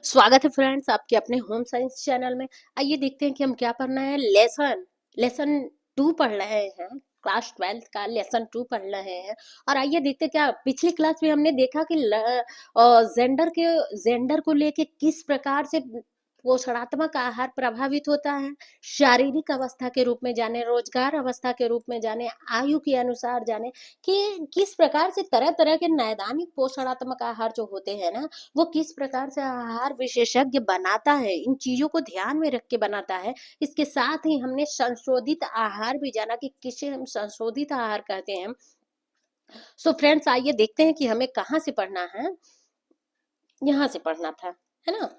स्वागत है फ्रेंड्स आपके अपने होम साइंस चैनल में। आइए देखते हैं कि हम क्या पढ़ना है। लेसन लेसन 2 पढ़ रहे हैं। क्लास 12 का लेसन 2 पढ़ रहे हैं। और आइए देखते हैं, क्या पिछली क्लास में हमने देखा कि जेंडर को लेके किस प्रकार से पोषणात्मक आहार प्रभावित होता है। शारीरिक अवस्था के रूप में जाने, रोजगार अवस्था के रूप में जाने, आयु के अनुसार जाने कि किस प्रकार से तरह तरह के नैदानिक पोषणात्मक आहार जो होते हैं ना, वो किस प्रकार से आहार विशेषज्ञ बनाता है, इन चीजों को ध्यान में रख के बनाता है। इसके साथ ही हमने संशोधित आहार भी जाना कि किसे हम संशोधित आहार कहते हैं। सो फ्रेंड्स, आइए देखते हैं कि हमें कहाँ से पढ़ना है। यहाँ से पढ़ना था, है ना।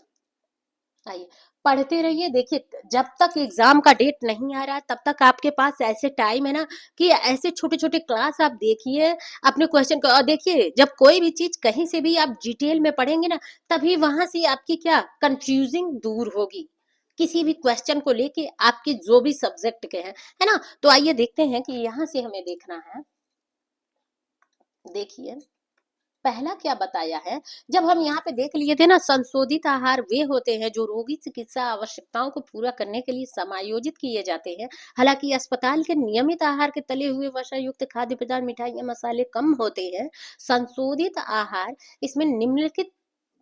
आइए पढ़ते रहिए। देखिए, जब तक एग्जाम का डेट नहीं आ रहा है तब तक आपके पास ऐसे टाइम है ना कि ऐसे छोटे छोटे क्लास आप देखिए, अपने क्वेश्चन को। और देखिए, जब कोई भी चीज कहीं से भी आप डिटेल में पढ़ेंगे ना, तभी वहां से आपकी क्या कंफ्यूजिंग दूर होगी किसी भी क्वेश्चन को लेके, आपके जो भी सब्जेक्ट के हैं, है ना। तो आइए देखते हैं कि यहाँ से हमें देखना है। देखिए, पहला क्या बताया है। जब हम यहाँ पे देख लिए थे ना, संशोधित आहार वे होते हैं जो रोगी चिकित्सा आवश्यकताओं को पूरा करने के लिए समायोजित किए जाते हैं। हालांकि अस्पताल के नियमित आहार के तले हुए वसा युक्त खाद्य पदार्थ, मिठाइयाँ, मसाले कम होते हैं। संशोधित आहार इसमें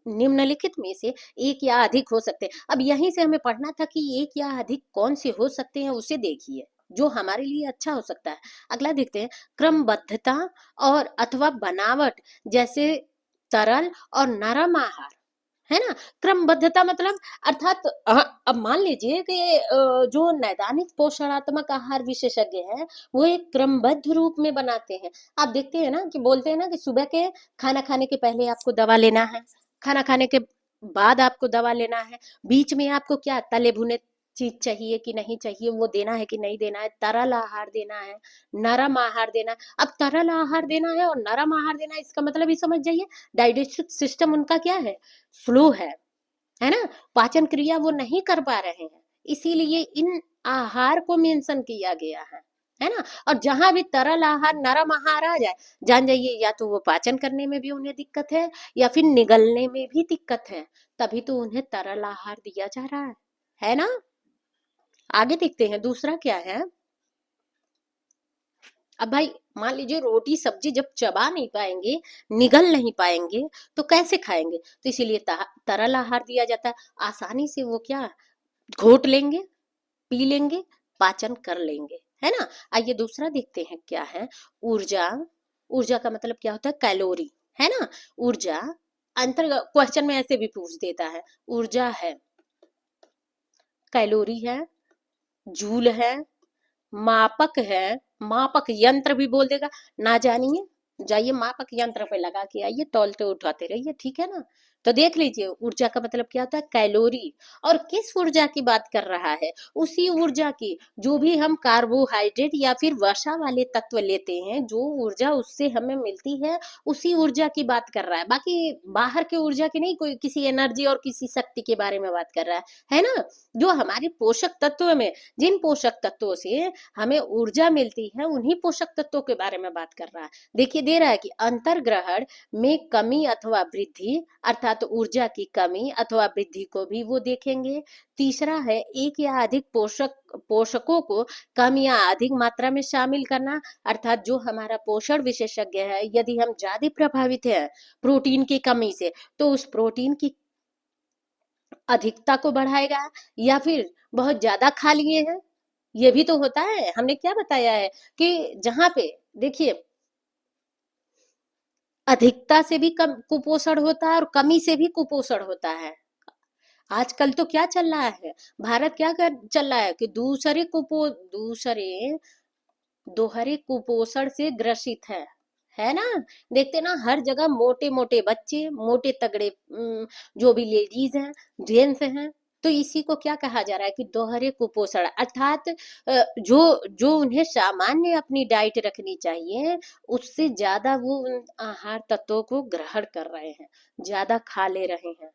निम्नलिखित में से एक या अधिक हो सकते हैं। अब यहीं से हमें पढ़ना था कि एक या अधिक कौन से हो सकते हैं, उसे देखिए जो हमारे लिए अच्छा हो सकता है। अगला देखते हैं, क्रमबद्धता और अथवा बनावट, जैसे तरल और नरम आहार, है ना। क्रमबद्धता मतलब अर्थात अब मान लीजिए कि जो नैदानिक पोषणात्मक आहार विशेषज्ञ हैं, वो एक क्रमबद्ध रूप में बनाते हैं। आप देखते हैं ना कि बोलते हैं ना कि सुबह के खाना खाने के पहले आपको दवा लेना है, खाना खाने के बाद आपको दवा लेना है, बीच में आपको क्या तले भुने चीज चाहिए कि नहीं चाहिए, वो देना है कि नहीं देना है, तरल आहार देना है, नरम आहार देना है। अब तरल आहार देना है और नरम आहार देना है, इसका मतलब ही समझ जाइए, डाइजेस्टिव सिस्टम उनका क्या है, स्लो है ना। पाचन क्रिया वो नहीं कर पा रहे हैं, इसीलिए इन आहार को मेंशन किया गया है ना। और जहां भी तरल आहार, नरम आहार आ जाए, जान जाइए या तो वो पाचन करने में भी उन्हें दिक्कत है या फिर निगलने में भी दिक्कत है, तभी तो उन्हें तरल आहार दिया जा रहा है ना। आगे देखते हैं दूसरा क्या है। अब भाई मान लीजिए, रोटी सब्जी जब चबा नहीं पाएंगे, निगल नहीं पाएंगे, तो कैसे खाएंगे। तो इसीलिए तरल आहार दिया जाता है। आसानी से वो क्या घोट लेंगे, पी लेंगे, पाचन कर लेंगे, है ना। आइए दूसरा देखते हैं क्या है। ऊर्जा। ऊर्जा का मतलब क्या होता है, कैलोरी, है ना। ऊर्जा अंतर क्वेश्चन में ऐसे भी पूछ देता है। ऊर्जा है, कैलोरी है, जूल है, मापक है, मापक यंत्र भी बोल देगा। ना जानिए, जाइए मापक यंत्र पे लगा के आइए, तौलते उठाते रहिए, ठीक है ना। तो देख लीजिए, ऊर्जा का मतलब क्या होता है, कैलोरी। और किस ऊर्जा की बात कर रहा है, उसी ऊर्जा की जो भी हम कार्बोहाइड्रेट या फिर वसा वाले तत्व लेते हैं, जो ऊर्जा उससे हमें मिलती है, उसी ऊर्जा की बात कर रहा है। बाकी बाहर के ऊर्जा की नहीं, कोई किसी एनर्जी और किसी शक्ति के बारे में बात कर रहा है ना। जो हमारे पोषक तत्व में, जिन पोषक तत्वों से हमें ऊर्जा मिलती है, उन्हीं पोषक तत्वों के बारे में बात कर रहा है। देखिए दे रहा है कि अंतर्ग्रहण में कमी अथवा वृद्धि, अर्थात ऊर्जा की कमी अथवा वृद्धि को भी वो देखेंगे। तीसरा है, एक या अधिक पोषकों को कम या अधिक मात्रा में शामिल करना, अर्थात जो हमारा पोषण विशेषज्ञ है, यदि हम ज्यादा प्रभावित हैं प्रोटीन की कमी से, तो उस प्रोटीन की अधिकता को बढ़ाएगा, या फिर बहुत ज्यादा खा लिए हैं, ये भी तो होता है। हमने क्या बताया है कि जहां पे देखिए, अधिकता से भी कम कुपोषण होता है और कमी से भी कुपोषण होता है। आजकल तो क्या चल रहा है, भारत क्या कर चल रहा है कि दूसरे दोहरे कुपोषण से ग्रसित है ना। देखते ना हर जगह मोटे मोटे बच्चे, मोटे तगड़े जो भी लेडीज हैं, जेंट्स हैं, तो इसी को क्या कहा जा रहा है कि दोहरे कुपोषण, अर्थात जो जो उन्हें सामान्य अपनी डाइट रखनी चाहिए, उससे ज्यादा वो उन आहार तत्वों को ग्रहण कर रहे हैं, ज्यादा खा ले रहे हैं,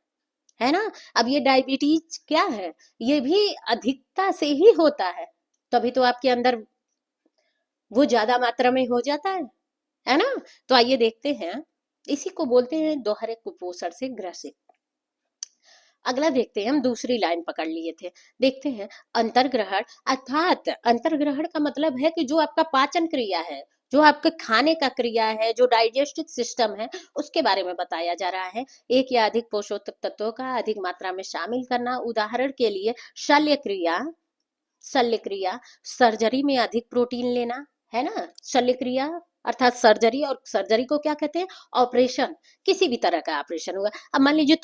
है ना। अब ये डायबिटीज क्या है, ये भी अधिकता से ही होता है, तभी तो आपके अंदर वो ज्यादा मात्रा में हो जाता है ना। तो आइए देखते हैं, इसी को बोलते हैं दोहरे कुपोषण से ग्रसित। अगला देखते हैं, हम दूसरी लाइन पकड़ लिए थे। देखते हैं, अंतर्ग्रहण अर्थात अंतर्ग्रहण का मतलब है कि जो आपका पाचन क्रिया है, जो आपके खाने का क्रिया है, जो डाइजेस्टिव सिस्टम है, उसके बारे में बताया जा रहा है। एक या अधिक पोषक तत्वों का अधिक मात्रा में शामिल करना, उदाहरण के लिए शल्य क्रिया, शल्य क्रिया, सर्जरी में अधिक प्रोटीन लेना, है ना। शल्य क्रिया अर्थात सर्जरी, और सर्जरी को क्या कहते हैं, ऑपरेशन, किसी भी तरह का ऑपरेशन हुआ। अब मान लीजिए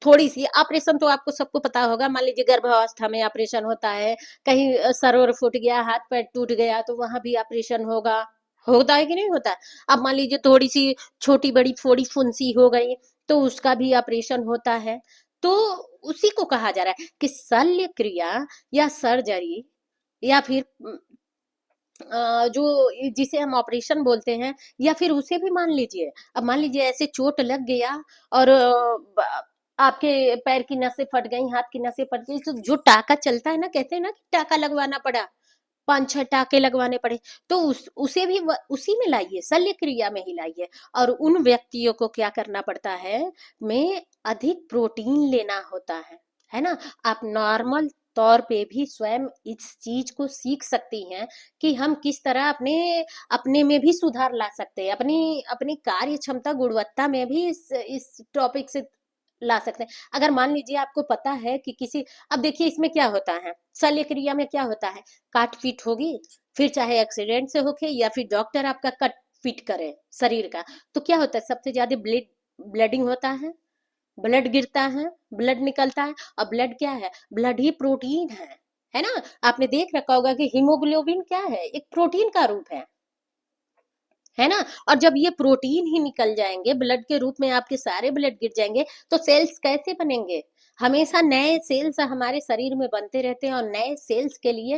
थोड़ी सी ऑपरेशन तो आपको सबको पता होगा, मान लीजिए गर्भावस्था में ऑपरेशन होता है, कहीं सर और फूट गया, हाथ पैर टूट गया, तो वहां भी ऑपरेशन होगा, होता है कि नहीं होता है? अब मान लीजिए थोड़ी सी छोटी बड़ी फोड़ी फुंसी हो गई, तो उसका भी ऑपरेशन होता है। तो उसी को कहा जा रहा है कि शल्य क्रिया या सर्जरी, या फिर जो जिसे हम ऑपरेशन बोलते हैं, या फिर उसे भी मान लीजिए, अब मान लीजिए ऐसे चोट लग गया और आपके पैर की नसें फट गई, हाथ की नसें फट गई, तो जो टाका चलता है ना, कहते हैं ना कि टाका लगवाना पड़ा, 5-6 टाके लगवाने पड़े, तो उसे भी उसी में लाइए, शल्य क्रिया में ही लाइए। और उन व्यक्तियों को क्या करना पड़ता है, में अधिक प्रोटीन लेना होता है ना। आप नॉर्मल तौर पे भी स्वयं इस चीज को सीख सकती हैं कि हम किस तरह अपने अपने में भी सुधार ला सकते हैं, अपनी अपनी कार्य क्षमता गुणवत्ता में भी इस टॉपिक से ला सकते हैं। अगर मान लीजिए आपको पता है कि किसी, अब देखिए इसमें क्या होता है, शल्य क्रिया में क्या होता है, काट पीट होगी, फिर चाहे एक्सीडेंट से होके या फिर डॉक्टर आपका कट पीट करे शरीर का, तो क्या होता है, सबसे ज्यादा ब्लडिंग होता है, ब्लड गिरता है, ब्लड निकलता है। और ब्लड क्या है, ब्लड ही प्रोटीन है ना। आपने देख रखा होगा कि हीमोग्लोबिन क्या है, एक प्रोटीन का रूप है ना। और जब ये प्रोटीन ही निकल जाएंगे, ब्लड के रूप में आपके सारे ब्लड गिर जाएंगे, तो सेल्स कैसे बनेंगे, हमेशा नए सेल्स हमारे शरीर में बनते रहते हैं, और नए सेल्स के लिए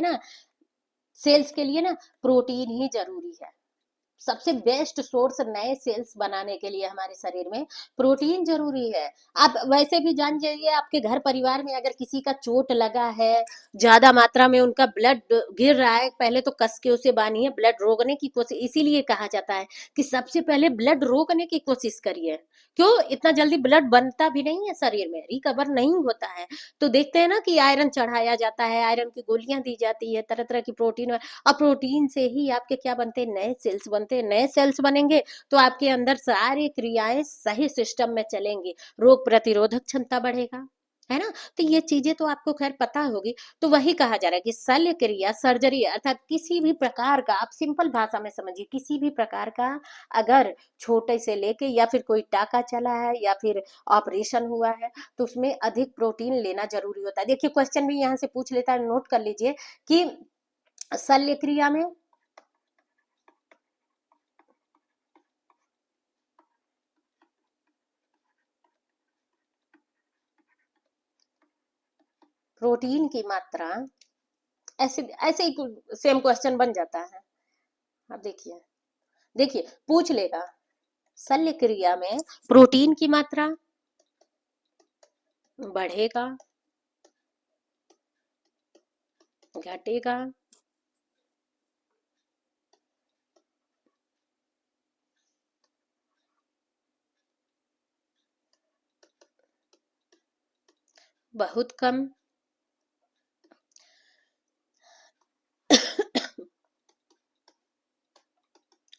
ना प्रोटीन ही जरूरी है। सबसे बेस्ट सोर्स नए सेल्स बनाने के लिए हमारे शरीर में प्रोटीन जरूरी है। आप वैसे भी जान जाइए, आपके घर परिवार में अगर किसी का चोट लगा है, ज्यादा मात्रा में उनका ब्लड गिर रहा है, पहले तो कस के उसे बांधिए, ब्लड रोकने की कोशिश, इसीलिए कहा जाता है कि सबसे पहले ब्लड रोकने की कोशिश करिए। क्यों, इतना जल्दी ब्लड बनता भी नहीं है, शरीर में रिकवर नहीं होता है। तो देखते हैं ना कि आयरन चढ़ाया जाता है, आयरन की गोलियां दी जाती है, तरह तरह की प्रोटीन, और प्रोटीन से ही आपके क्या बनते हैं, नए सेल्स बनते हैं। नए सेल्स बनेंगे तो आपके अंदर सारी क्रियाएं सही सिस्टम में चलेंगी, रोग प्रतिरोधक क्षमता बढ़ेगा, है ना। तो ये चीजें तो आपको खैर पता होगी। तो वही कहा जा रहा है कि शल्य क्रिया, सर्जरी अर्थात किसी भी प्रकार का, आप सिंपल भाषा में समझिए, किसी भी प्रकार का अगर छोटे से लेके या फिर कोई टाका चला है या फिर ऑपरेशन हुआ है, तो उसमें अधिक प्रोटीन लेना जरूरी होता है। देखिए क्वेश्चन भी यहाँ से पूछ लेता है, नोट कर लीजिए कि शल्य क्रिया में प्रोटीन की मात्रा, ऐसे ऐसे ही सेम क्वेश्चन बन जाता है। अब देखिए, देखिए पूछ लेगा, शल्य क्रिया में प्रोटीन की मात्रा बढ़ेगा, घटेगा, बहुत कम,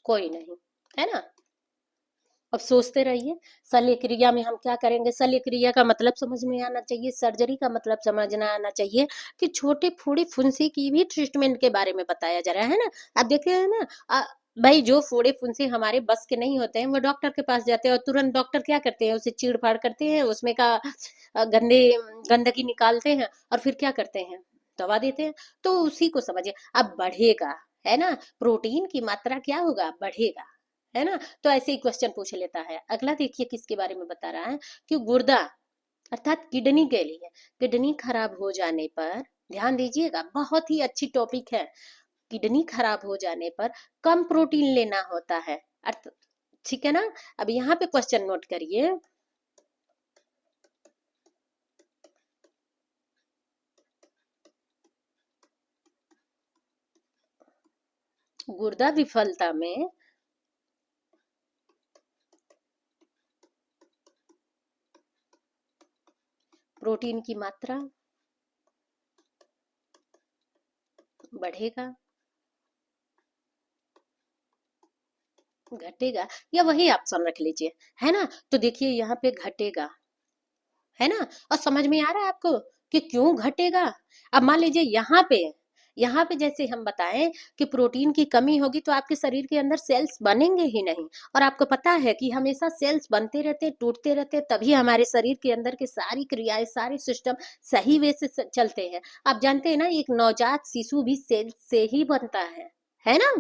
कोई नहीं, है ना। अब सोचते रहिए, शल्य क्रिया में हम क्या करेंगे। शल्य क्रिया का मतलब समझ में आना चाहिए, सर्जरी का मतलब समझना आना चाहिए कि छोटे फोड़े फुंसी की भी ट्रीटमेंट के बारे में बताया जा रहा है ना। आप देखे हैं ना, भाई जो फोड़े फुंसी हमारे बस के नहीं होते हैं, वो डॉक्टर के पास जाते हैं, और तुरंत डॉक्टर क्या करते हैं, उसे चीड़ फाड़ करते हैं, उसमें का गंदे गंदगी निकालते हैं, और फिर क्या करते हैं, दवा देते हैं। तो उसी को समझिए। अब बढ़ेगा, है ना, प्रोटीन की मात्रा क्या होगा, बढ़ेगा, है ना। तो ऐसे ही क्वेश्चन पूछ लेता है। अगला देखिए किसके बारे में बता रहा है कि गुर्दा अर्थात किडनी के लिए, किडनी खराब हो जाने पर, ध्यान दीजिएगा, बहुत ही अच्छी टॉपिक है। किडनी खराब हो जाने पर कम प्रोटीन लेना होता है, अर्थ, ठीक है ना। अब यहाँ पे क्वेश्चन नोट करिए, गुर्दा विफलता में प्रोटीन की मात्रा बढ़ेगा, घटेगा, या वही ऑप्शन रख लीजिए, है ना। तो देखिए यहाँ पे घटेगा, है ना। और समझ में आ रहा है आपको कि क्यों घटेगा। अब मान लीजिए यहाँ पे जैसे हम बताएं कि प्रोटीन की कमी होगी तो आपके शरीर के अंदर सेल्स बनेंगे ही नहीं। और आपको पता है कि हमेशा सेल्स बनते रहते, टूटते रहते, तभी हमारे शरीर के अंदर के सारी क्रियाएं, सारे सिस्टम सही वे से चलते हैं। आप जानते हैं ना, एक नवजात शिशु भी सेल से ही बनता है ना,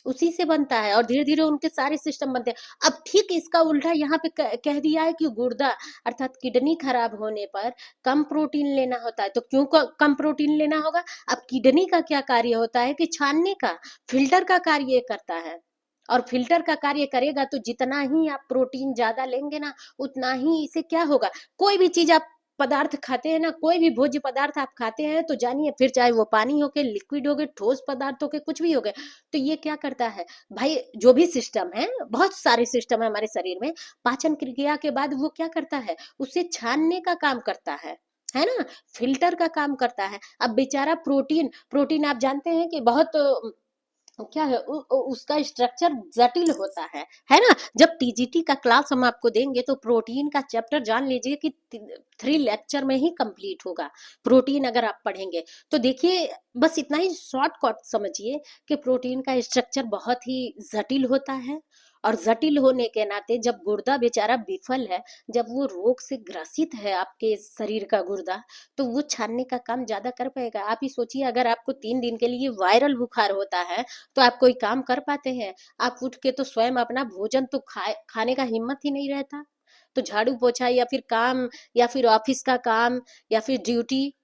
उसी से बनता है, और धीरे धीरे उनके सारे सिस्टम बनते हैं। अब ठीक इसका उल्टा यहाँ पे कह दिया है कि गुर्दा अर्थात किडनी खराब होने पर कम प्रोटीन लेना होता है। तो क्यों कम प्रोटीन लेना होगा। अब किडनी का क्या कार्य होता है कि छानने का, फिल्टर का कार्य करता है। और फिल्टर का कार्य करेगा तो जितना ही आप प्रोटीन ज्यादा लेंगे ना, उतना ही इसे क्या होगा। कोई भी चीज आप पदार्थ खाते हैं ना, कोई भी भोज्य पदार्थ आप खाते हैं तो जानिए, फिर चाहे वो पानी हो के, लिक्विड हो गए, ठोस पदार्थ हो के, कुछ भी हो गए, तो ये क्या करता है भाई, जो भी सिस्टम है, बहुत सारे सिस्टम है हमारे शरीर में, पाचन क्रिया के बाद वो क्या करता है, उसे छानने का काम करता है ना, फिल्टर का काम करता है। अब बेचारा प्रोटीन प्रोटीन आप जानते हैं कि बहुत क्या है, उसका स्ट्रक्चर जटिल होता है ना। जब टीजीटी का क्लास हम आपको देंगे तो प्रोटीन का चैप्टर जान लीजिए कि 3 लेक्चर में ही कंप्लीट होगा, प्रोटीन अगर आप पढ़ेंगे तो। देखिए बस इतना ही शॉर्टकट समझिए कि प्रोटीन का स्ट्रक्चर बहुत ही जटिल होता है। और जटिल होने के नाते जब गुर्दा बेचारा विफल है, जब वो रोग से ग्रसित है आपके शरीर का गुर्दा, तो वो छानने का काम ज्यादा कर पाएगा। आप ही सोचिए, अगर आपको 3 दिन के लिए वायरल बुखार होता है तो आप कोई काम कर पाते हैं। आप उठ के तो स्वयं अपना भोजन तो खाने का हिम्मत ही नहीं रहता। तो झाड़ू पोछा या फिर काम, या फिर ऑफिस का काम, या फिर ड्यूटी,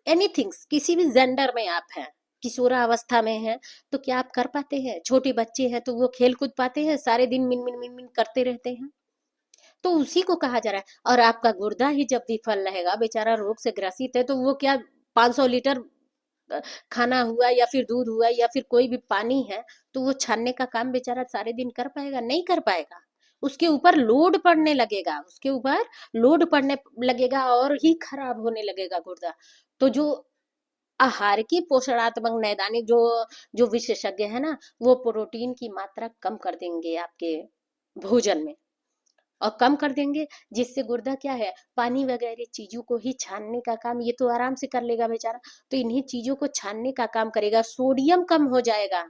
एनीथिंग, किसी भी जेंडर में आप हैं, किशोरा अवस्था में हैं, तो क्या आप कर पाते हैं। छोटे बच्चे हैं तो वो खेल कूद पाते हैं, सारे दिन मिन मिन मिन मिन करते रहते हैं। तो उसी को कहा जा रहा है। और आपका गुर्दा ही जब विफल रहेगा, बेचारा रोग से ग्रसित है, तो वो क्या 500 लीटर अ, खाना हुआ या फिर दूध हुआ या फिर कोई भी पानी है, तो वो छानने का काम बेचारा सारे दिन कर पाएगा, नहीं कर पाएगा। उसके ऊपर लोड पड़ने लगेगा, उसके ऊपर लोड पड़ने लगेगा और ही खराब होने लगेगा गुर्दा। तो जो आहार की पोषणात्मक नैदानिक जो जो विशेषज्ञ है ना, वो प्रोटीन की मात्रा कम कर देंगे आपके भोजन में, और कम कर देंगे, जिससे गुर्दा क्या है, पानी वगैरह चीजों को ही छानने का काम ये तो आराम से कर लेगा बेचारा। तो इन्हीं चीजों को छानने का काम करेगा, सोडियम कम हो जाएगा,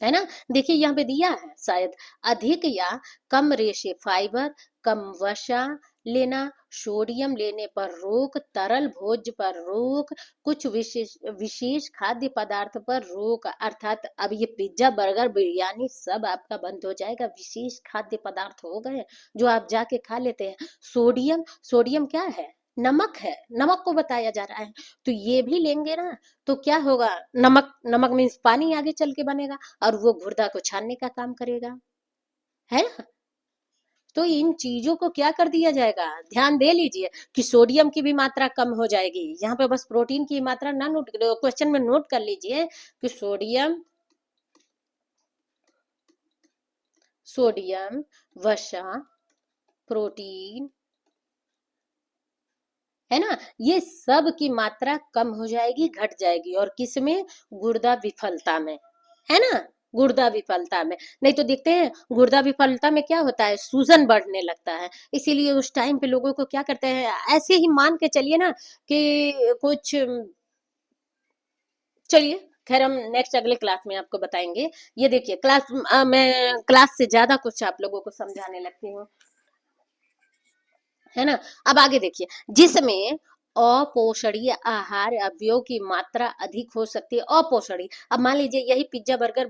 है ना। देखिए यहाँ पे दिया है शायद, अधिक या कम रेशे फाइबर, कम वसा लेना, सोडियम लेने पर रोक, तरल भोज्य पर रोक, कुछ विशेष विशेष खाद्य पदार्थ पर रोक। अर्थात अब ये पिज्जा, बर्गर, बिरयानी सब आपका बंद हो जाएगा, विशेष खाद्य पदार्थ हो गए जो आप जाके खा लेते हैं। सोडियम, सोडियम क्या है, नमक है, नमक को बताया जा रहा है। तो ये भी लेंगे ना, तो क्या होगा, नमक, नमक मीन्स पानी आगे चल के बनेगा, और वो गुर्दा को छानने का काम करेगा, है ना। तो इन चीजों को क्या कर दिया जाएगा, ध्यान दे लीजिए कि सोडियम की भी मात्रा कम हो जाएगी। यहाँ पे बस प्रोटीन की मात्रा ना नोट, क्वेश्चन में नोट कर लीजिए कि सोडियम, सोडियम, वसा, प्रोटीन, है ना, ये सब की मात्रा कम हो जाएगी, घट जाएगी। और किसमें, गुर्दा विफलता में, है ना, गुर्दा विफलता में। नहीं तो देखते हैं गुर्दा विफलता में क्या होता है, सूजन बढ़ने लगता है। इसीलिए उस टाइम पे लोगों को क्या करते हैं, ऐसे ही मान के चलिए ना कि कुछ, चलिए खैर हम नेक्स्ट अगले क्लास में आपको बताएंगे। ये देखिए क्लास, मैं क्लास से ज्यादा कुछ आप लोगों को समझाने लगती हूँ, है ना। अब आगे देखिए, जिसमें अपोषणीय आहार अवयव की मात्रा अधिक हो सकती है। अपोषणीय, अब मान लीजिए यही पिज्जा, बर्गर,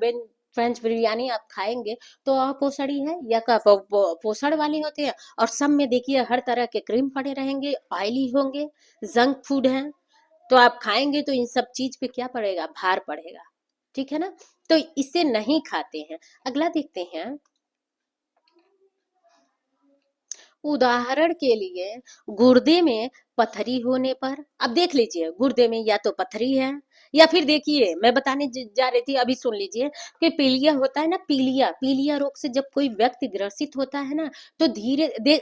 फ्रेंच बिरयानी आप खाएंगे तो अपोषणीय है या का पोषण वाले होते हैं। और सब में देखिए हर तरह के क्रीम पड़े रहेंगे, ऑयली होंगे, जंक फूड है, तो आप खाएंगे तो इन सब चीज पे क्या पड़ेगा, भार पड़ेगा, ठीक है ना। तो इसे नहीं खाते हैं। अगला देखते हैं, उदाहरण के लिए गुर्दे में पथरी होने पर। अब देख लीजिए गुर्दे में या तो पथरी है, या फिर देखिए मैं बताने जा रही थी, अभी सुन लीजिए कि पीलिया होता है ना, पीलिया, पीलिया रोग से जब कोई व्यक्ति ग्रसित होता है ना, तो धीरे दे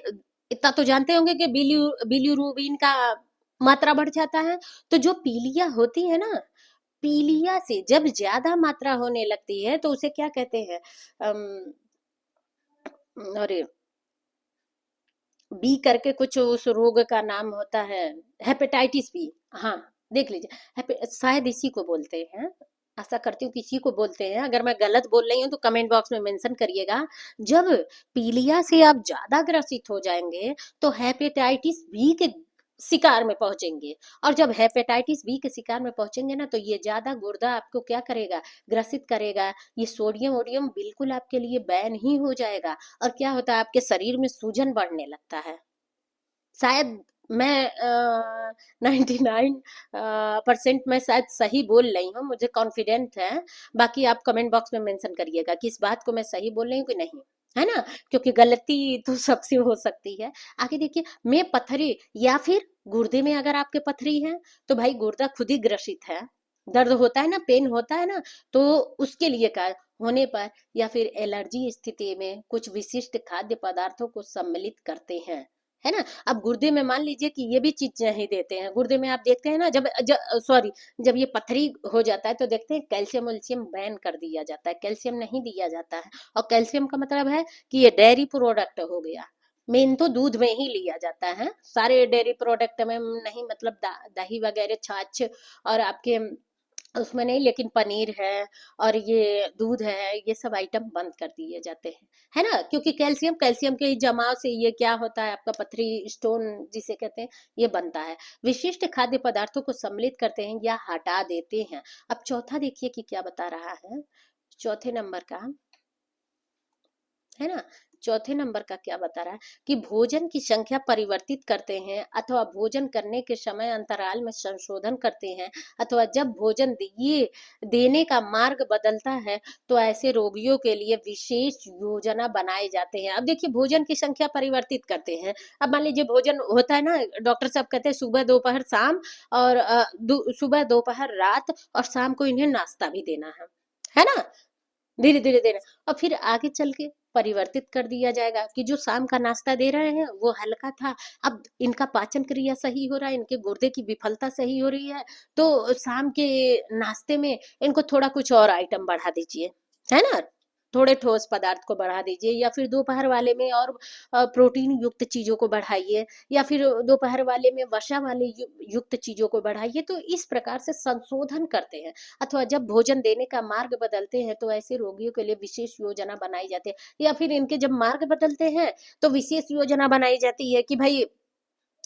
इतना तो जानते होंगे कि बिलीरुबिन का मात्रा बढ़ जाता है। तो जो पीलिया होती है ना, पीलिया से जब ज्यादा मात्रा होने लगती है तो उसे क्या कहते हैं, अरे बी करके कुछ उस रोग का नाम होता है, हेपेटाइटिस बी। हाँ, देख लीजिए, शायद इसी को बोलते हैं, आशा करती हूँ किसी को बोलते हैं। अगर मैं गलत बोल रही हूँ तो कमेंट बॉक्स में मेंशन करिएगा। जब पीलिया से आप ज्यादा ग्रसित हो जाएंगे तो हेपेटाइटिस बी के शिकार में पहुंचेंगे। और जब हेपेटाइटिस बी के शिकार में पहुंचेंगे ना, तो ये ज्यादा गुर्दा आपको क्या करेगा, ग्रसित करेगा। ये सोडियम वोडियम बिल्कुल आपके लिए बैन ही हो जाएगा। और क्या होता है, आपके शरीर में सूजन बढ़ने लगता है। शायद मैं 99% मैं शायद सही बोल रही हूँ, मुझे कॉन्फिडेंट है। बाकी आप कमेंट बॉक्स में मेंशन करिएगा कि इस बात को मैं सही बोल रही हूँ कि नहीं, है ना, क्योंकि गलती तो सबसे हो सकती है। आगे देखिए, में पथरी या फिर गुर्दे में अगर आपके पथरी है तो भाई गुर्दा खुद ही ग्रसित है, दर्द होता है ना, पेन होता है ना, तो उसके लिए का होने पर या फिर एलर्जी स्थिति में कुछ विशिष्ट खाद्य पदार्थों को सम्मिलित करते हैं, है ना। अब गुर्दे में मान लीजिए कि ये भी चीज नहीं देते हैं, गुर्दे में आप देखते हैं ना, जब सॉरी, जब ये पथरी हो जाता है तो देखते हैं कैल्शियम वैल्शियम बैन कर दिया जाता है, कैल्शियम नहीं दिया जाता है। और कैल्शियम का मतलब है कि ये डेयरी प्रोडक्ट हो गया, मेन तो दूध में ही लिया जाता है, सारे डेयरी प्रोडक्ट में नहीं, मतलब दही वगैरह, छाछ और आपके उसमें नहीं, लेकिन पनीर है और ये दूध है, ये सब आइटम बंद कर दिए जाते हैं, है ना। क्योंकि कैल्शियम कैल्शियम के जमाव से ये क्या होता है, आपका पथरी स्टोन जिसे कहते हैं, ये बनता है। विशिष्ट खाद्य पदार्थों को सम्मिलित करते हैं या हटा देते हैं। अब चौथा देखिए कि क्या बता रहा है, चौथे नंबर का, है ना, चौथे नंबर का क्या बता रहा है कि भोजन की संख्या परिवर्तित करते हैं अथवा भोजन करने के समय अंतराल में संशोधन करते हैं, अथवा जब भोजन दिए देने का मार्ग बदलता है तो ऐसे रोगियों के लिए विशेष योजना बनाए जाते हैं। अब देखिए, भोजन की संख्या परिवर्तित करते हैं। अब मान लीजिए भोजन होता है ना, डॉक्टर साहब कहते हैं सुबह दोपहर शाम, और सुबह दोपहर रात और शाम को इन्हें नाश्ता भी देना है ना, धीरे धीरे देना। और फिर आगे चल के परिवर्तित कर दिया जाएगा कि जो शाम का नाश्ता दे रहे हैं वो हल्का था, अब इनका पाचन क्रिया सही हो रहा है, इनके गुर्दे की विफलता सही हो रही है, तो शाम के नाश्ते में इनको थोड़ा कुछ और आइटम बढ़ा दीजिए, है ना, थोड़े ठोस पदार्थ को बढ़ा दीजिए, या फिर दोपहर वाले में और प्रोटीन युक्त चीजों को बढ़ाइए, या फिर दोपहर वाले में वसा वाले युक्त चीजों को बढ़ाइए। तो इस प्रकार से संशोधन करते हैं। अथवा जब भोजन देने का मार्ग बदलते हैं तो ऐसे रोगियों के लिए विशेष योजना बनाई जाती है। या फिर इनके जब मार्ग बदलते हैं तो विशेष योजना बनाई जाती है कि भाई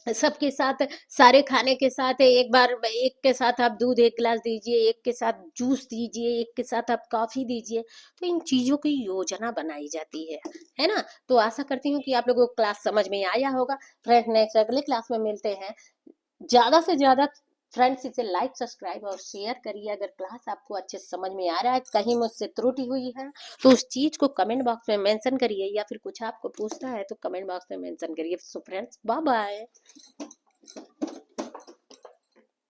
सबके साथ, सारे खाने के साथ एक बार एक के साथ आप दूध एक गिलास दीजिए, एक के साथ जूस दीजिए, एक के साथ आप कॉफी दीजिए। तो इन चीजों की योजना बनाई जाती है ना। तो आशा करती हूँ कि आप लोगों को क्लास समझ में आया होगा। फ्रेंड, नेक्स्ट अगले क्लास में मिलते हैं। ज्यादा से ज्यादा फ्रेंड्स इसे लाइक सब्सक्राइब और शेयर करिए। अगर क्लास आपको अच्छे समझ में आ रहा है, कहीं मुझसे त्रुटि हुई है तो उस चीज को कमेंट बॉक्स में मेंशन करिए, या फिर कुछ आपको पूछना है तो कमेंट बॉक्स में मेंशन करिए। So friends, bye bye.